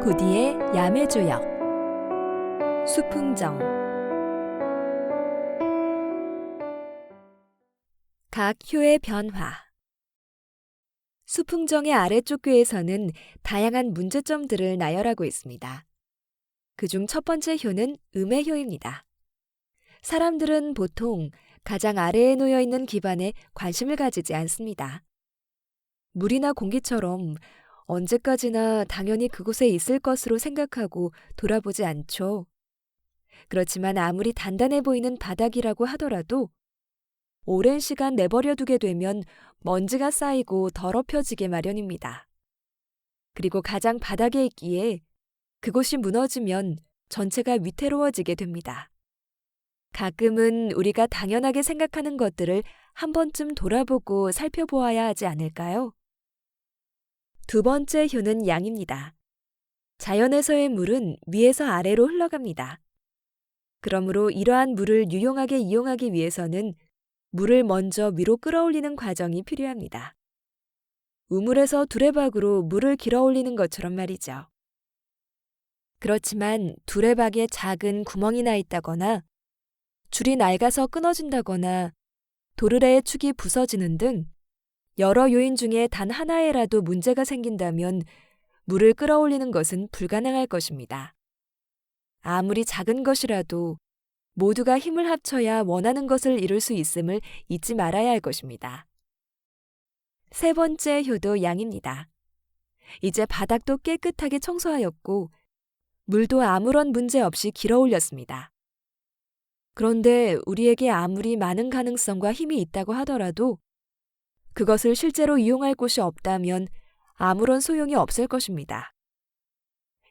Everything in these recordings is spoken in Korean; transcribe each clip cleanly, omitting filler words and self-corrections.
도디의 야매주역 수풍정. 각 효의 변화. 수풍정의 아래쪽 꾀에서는 다양한 문제점들을 나열하고 있습니다. 그중 첫 번째 효는 음의 효입니다. 사람들은 보통 가장 아래에 놓여 있는 기반에 관심을 가지지 않습니다. 물이나 공기처럼 언제까지나 당연히 그곳에 있을 것으로 생각하고 돌아보지 않죠. 그렇지만 아무리 단단해 보이는 바닥이라고 하더라도 오랜 시간 내버려 두게 되면 먼지가 쌓이고 더럽혀지게 마련입니다. 그리고 가장 바닥에 있기에 그곳이 무너지면 전체가 위태로워지게 됩니다. 가끔은 우리가 당연하게 생각하는 것들을 한 번쯤 돌아보고 살펴보아야 하지 않을까요? 두 번째 효는 양입니다. 자연에서의 물은 위에서 아래로 흘러갑니다. 그러므로 이러한 물을 유용하게 이용하기 위해서는 물을 먼저 위로 끌어올리는 과정이 필요합니다. 우물에서 두레박으로 물을 길어올리는 것처럼 말이죠. 그렇지만 두레박에 작은 구멍이 나 있다거나 줄이 낡아서 끊어진다거나 도르래의 축이 부서지는 등 여러 요인 중에 단 하나에라도 문제가 생긴다면 물을 끌어올리는 것은 불가능할 것입니다. 아무리 작은 것이라도 모두가 힘을 합쳐야 원하는 것을 이룰 수 있음을 잊지 말아야 할 것입니다. 세 번째 효도 양입니다. 이제 바닥도 깨끗하게 청소하였고 물도 아무런 문제 없이 길어올렸습니다. 그런데 우리에게 아무리 많은 가능성과 힘이 있다고 하더라도 그것을 실제로 이용할 곳이 없다면 아무런 소용이 없을 것입니다.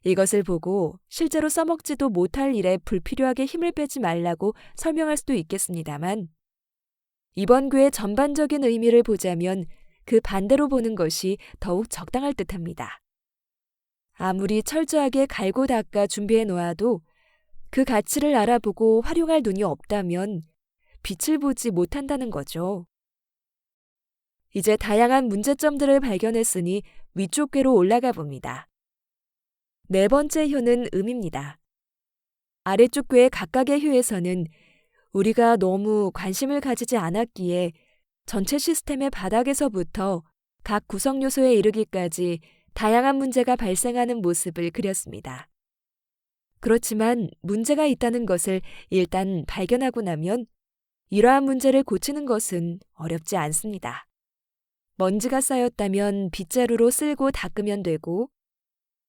이것을 보고 실제로 써먹지도 못할 일에 불필요하게 힘을 빼지 말라고 설명할 수도 있겠습니다만 이번 교의 전반적인 의미를 보자면 그 반대로 보는 것이 더욱 적당할 듯합니다. 아무리 철저하게 갈고 닦아 준비해 놓아도 그 가치를 알아보고 활용할 눈이 없다면 빛을 보지 못한다는 거죠. 이제 다양한 문제점들을 발견했으니 위쪽 궤로 올라가 봅니다. 네 번째 효는 음입니다. 아래쪽 궤의 각각의 효에서는 우리가 너무 관심을 가지지 않았기에 전체 시스템의 바닥에서부터 각 구성 요소에 이르기까지 다양한 문제가 발생하는 모습을 그렸습니다. 그렇지만 문제가 있다는 것을 일단 발견하고 나면 이러한 문제를 고치는 것은 어렵지 않습니다. 먼지가 쌓였다면 빗자루로 쓸고 닦으면 되고,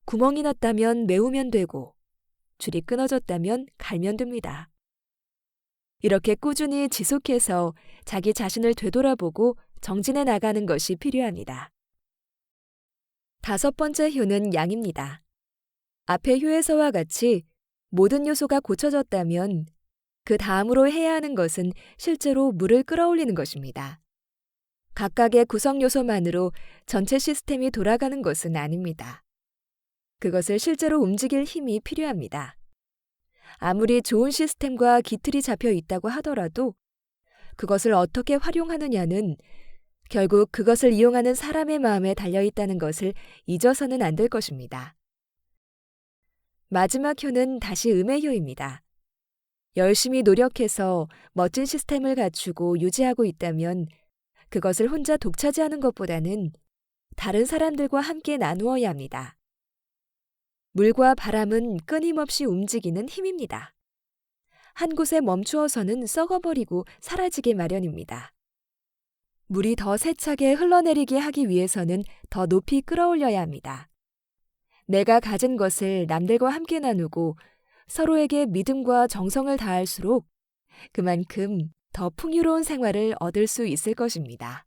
구멍이 났다면 메우면 되고, 줄이 끊어졌다면 갈면 됩니다. 이렇게 꾸준히 지속해서 자기 자신을 되돌아보고 정진해 나가는 것이 필요합니다. 다섯 번째 효는 양입니다. 앞의 효에서와 같이 모든 요소가 고쳐졌다면 그 다음으로 해야 하는 것은 실제로 물을 끌어올리는 것입니다. 각각의 구성 요소만으로 전체 시스템이 돌아가는 것은 아닙니다. 그것을 실제로 움직일 힘이 필요합니다. 아무리 좋은 시스템과 기틀이 잡혀 있다고 하더라도 그것을 어떻게 활용하느냐는 결국 그것을 이용하는 사람의 마음에 달려있다는 것을 잊어서는 안 될 것입니다. 마지막 효는 다시 음의 효입니다. 열심히 노력해서 멋진 시스템을 갖추고 유지하고 있다면 그것을 혼자 독차지하는 것보다는 다른 사람들과 함께 나누어야 합니다. 물과 바람은 끊임없이 움직이는 힘입니다. 한 곳에 멈추어서는 썩어버리고 사라지게 마련입니다. 물이 더 세차게 흘러내리게 하기 위해서는 더 높이 끌어올려야 합니다. 내가 가진 것을 남들과 함께 나누고 서로에게 믿음과 정성을 다할수록 그만큼 더 풍요로운 생활을 얻을 수 있을 것입니다.